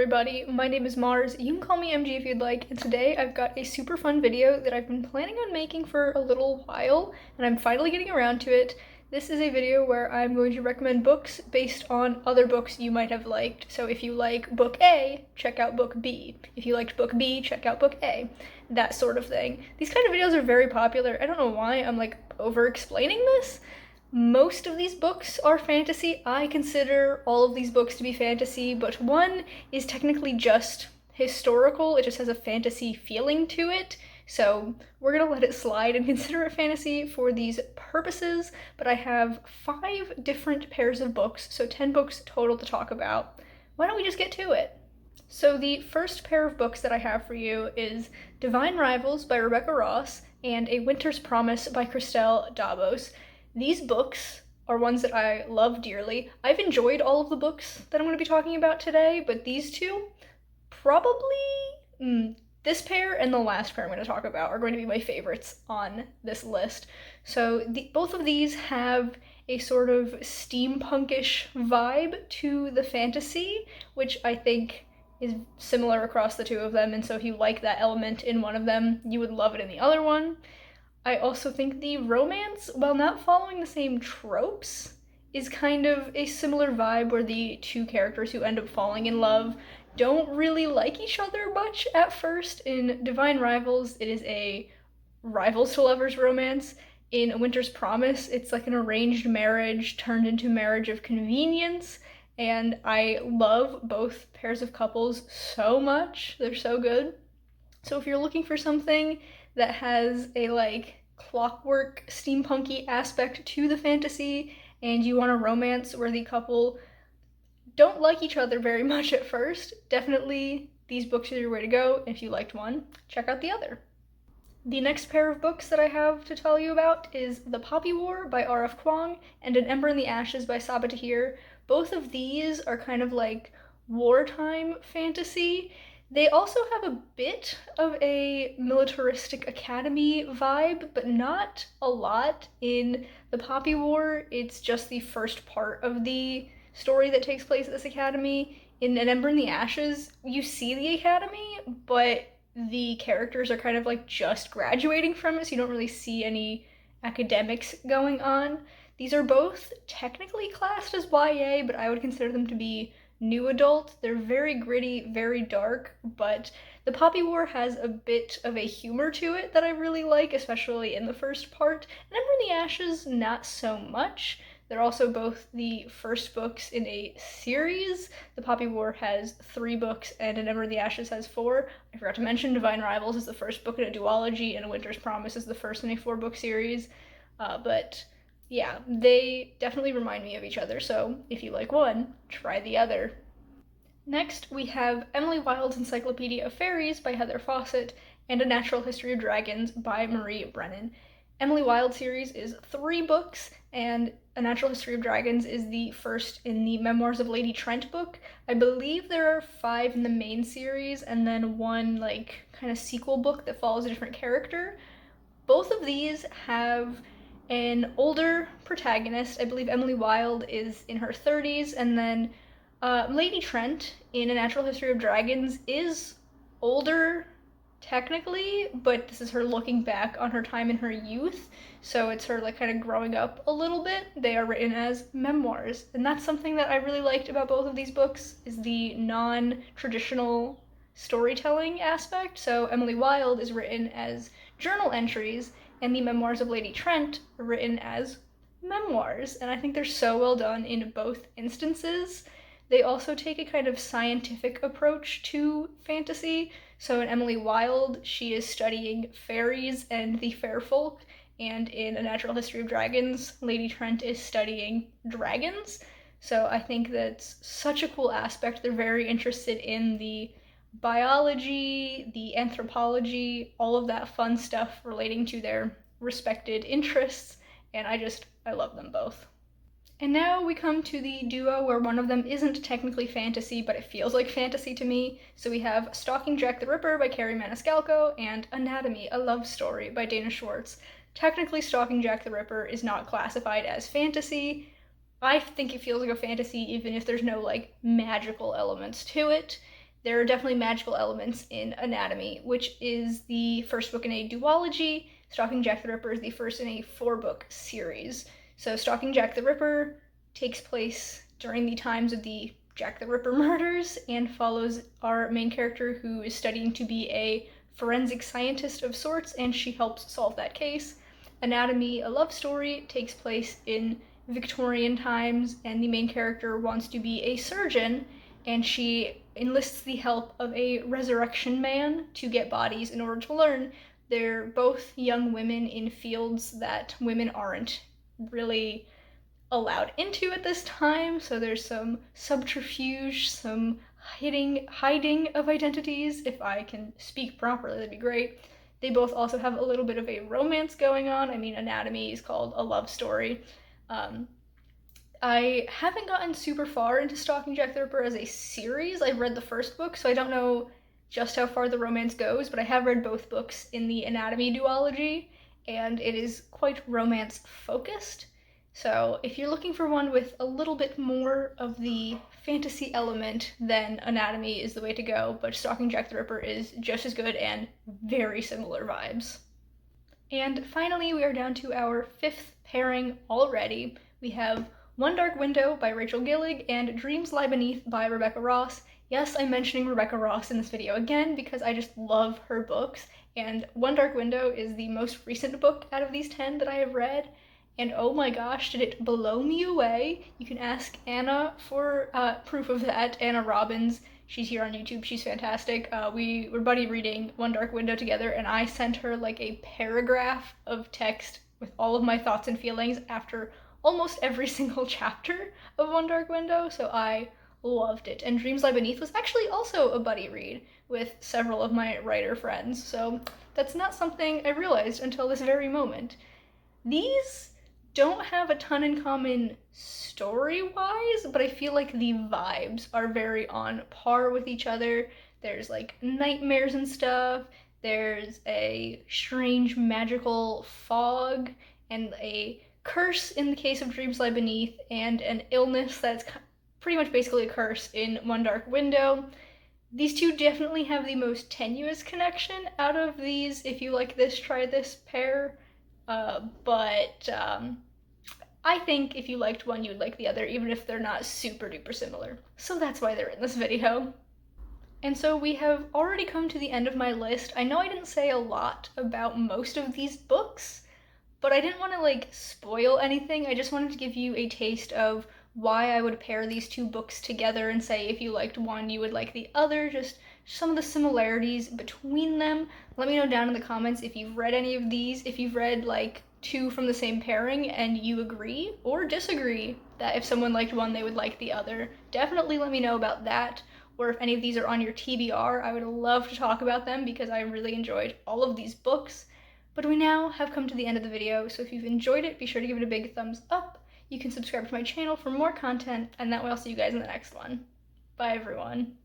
everybody, my name is Mars. You can call me MG if you'd like, and today I've got a super fun video that I've been planning on making for a little while, and I'm finally getting around to it. This is a video where I'm going to recommend books based on other books you might have liked. So if you like book A, check out book B. If you liked book B, check out book A. That sort of thing. These kind of videos are very popular. I don't know why I'm like over-explaining this. Most of these books are fantasy. I consider all of these books to be fantasy, but one is technically just historical. It just has a fantasy feeling to it. So we're gonna let it slide and consider it fantasy for these purposes, but I have 5 different pairs of books, so 10 books total to talk about. Why don't we just get to it? So the first pair of books that I have for you is Divine Rivals by Rebecca Ross and A Winter's Promise by Christelle Dabos. These books are ones that I love dearly. I've enjoyed all of the books that I'm going to be talking about today, but these two, probably, this pair and the last pair I'm going to talk about are going to be my favorites on this list. So both of these have a sort of steampunkish vibe to the fantasy, which I think is similar across the two of them, and so if you like that element in one of them, you would love it in the other one. I also think the romance, while not following the same tropes, is kind of a similar vibe where the two characters who end up falling in love don't really like each other much at first. In Divine Rivals, it is a rivals to lovers romance. In A Winter's Promise, it's like an arranged marriage turned into marriage of convenience, and I love both pairs of couples so much. They're so good. So if you're looking for something that has a like clockwork steampunky aspect to the fantasy and you want a romance where the couple don't like each other very much at first, definitely these books are your way to go. If you liked one, check out the other. The next pair of books that I have to tell you about is The Poppy War by R.F. Kuang and An Ember in the Ashes by Sabaa Tahir. Both of these are kind of like wartime fantasy. They also have a bit of a militaristic academy vibe, but not a lot. In The Poppy War, it's just the first part of the story that takes place at this academy. In An Ember in the Ashes, you see the academy, but the characters are kind of like just graduating from it, so you don't really see any academics going on. These are both technically classed as YA, but I would consider them to be new adult. They're very gritty, very dark, but The Poppy War has a bit of a humor to it that I really like, especially in the first part. And Ember in the Ashes, not so much. They're also both the first books in a series. The Poppy War has 3 books, and An Ember in the Ashes has 4. I forgot to mention Divine Rivals is the first book in a duology, and A Winter's Promise is the first in a 4-book series. But yeah, they definitely remind me of each other, so if you like one, try the other. Next, we have Emily Wilde's Encyclopedia of Fairies by Heather Fawcett and A Natural History of Dragons by Marie Brennan. Emily Wilde series is 3 books, and A Natural History of Dragons is the first in the Memoirs of Lady Trent book. I believe there are 5 in the main series, and then one like kind of sequel book that follows a different character. Both of these have an older protagonist. I believe Emily Wilde is in her 30s, and then Lady Trent in A Natural History of Dragons is older technically, but this is her looking back on her time in her youth, so it's her like kind of growing up a little bit. They are written as memoirs, and that's something that I really liked about both of these books, is the non-traditional storytelling aspect. So Emily Wilde is written as journal entries, and the Memoirs of Lady Trent are written as memoirs, and I think they're so well done in both instances. They also take a kind of scientific approach to fantasy. So in Emily Wilde, she is studying fairies and the fair folk, and in A Natural History of Dragons, Lady Trent is studying dragons. So I think that's such a cool aspect. They're very interested in the biology, the anthropology, all of that fun stuff relating to their respected interests, and I love them both. And now we come to the duo where one of them isn't technically fantasy, but it feels like fantasy to me. So we have Stalking Jack the Ripper by Kerri Maniscalco and Anatomy, a Love Story by Dana Schwartz. Technically, Stalking Jack the Ripper is not classified as fantasy. I think it feels like a fantasy even if there's no like magical elements to it. there are definitely magical elements in Anatomy, which is the first book in a duology. Stalking Jack the Ripper is the first in a 4-book series. So Stalking Jack the Ripper takes place during the times of the Jack the Ripper murders and follows our main character, who is studying to be a forensic scientist of sorts, and she helps solve that case. Anatomy, a love story, takes place in Victorian times, and the main character wants to be a surgeon, and she enlists the help of a resurrection man to get bodies in order to learn. They're both young women in fields that women aren't really allowed into at this time, so there's some subterfuge, some hiding of identities. If I can speak properly, that'd be great. They both also have a little bit of a romance going on. I mean, Anatomy is called a love story. I haven't gotten super far into Stalking Jack the Ripper as a series. I've read the first book, so I don't know just how far the romance goes, but I have read both books in the Anatomy duology, and it is quite romance focused. So if you're looking for one with a little bit more of the fantasy element, then Anatomy is the way to go, but Stalking Jack the Ripper is just as good and very similar vibes. And finally, we are down to our 5th pairing already. We have One Dark Window by Rachel Gillig and Dreams Lie Beneath by Rebecca Ross. Yes, I'm mentioning Rebecca Ross in this video again because I just love her books, and One Dark Window is the most recent book out of these 10 that I have read, and oh my gosh, did it blow me away. You can ask Anna for proof of that, Anna Robbins. She's here on YouTube, she's fantastic. We were buddy reading One Dark Window together, and I sent her like a paragraph of text with all of my thoughts and feelings after almost every single chapter of One Dark Window, so I loved it. And Dreams Lie Beneath was actually also a buddy read with several of my writer friends, so that's not something I realized until this very moment. These don't have a ton in common story-wise, but I feel like the vibes are very on par with each other. There's like nightmares and stuff, there's a strange magical fog, and a curse in the case of Dreams Lie Beneath, and an illness that's pretty much basically a curse in One Dark Window. These two definitely have the most tenuous connection out of these. If you like this, try this pair. But I think if you liked one, you would like the other, even if they're not super duper similar. So that's why they're in this video. And so we have already come to the end of my list. I know I didn't say a lot about most of these books, but I didn't want to like spoil anything. I just wanted to give you a taste of why I would pair these two books together and say if you liked one, you would like the other, just some of the similarities between them. Let me know down in the comments if you've read any of these, if you've read like two from the same pairing and you agree or disagree that if someone liked one, they would like the other. Definitely let me know about that. Or if any of these are on your TBR, I would love to talk about them because I really enjoyed all of these books. But we now have come to the end of the video, so if you've enjoyed it, be sure to give it a big thumbs up. You can subscribe to my channel for more content, and that way I'll see you guys in the next one. Bye everyone.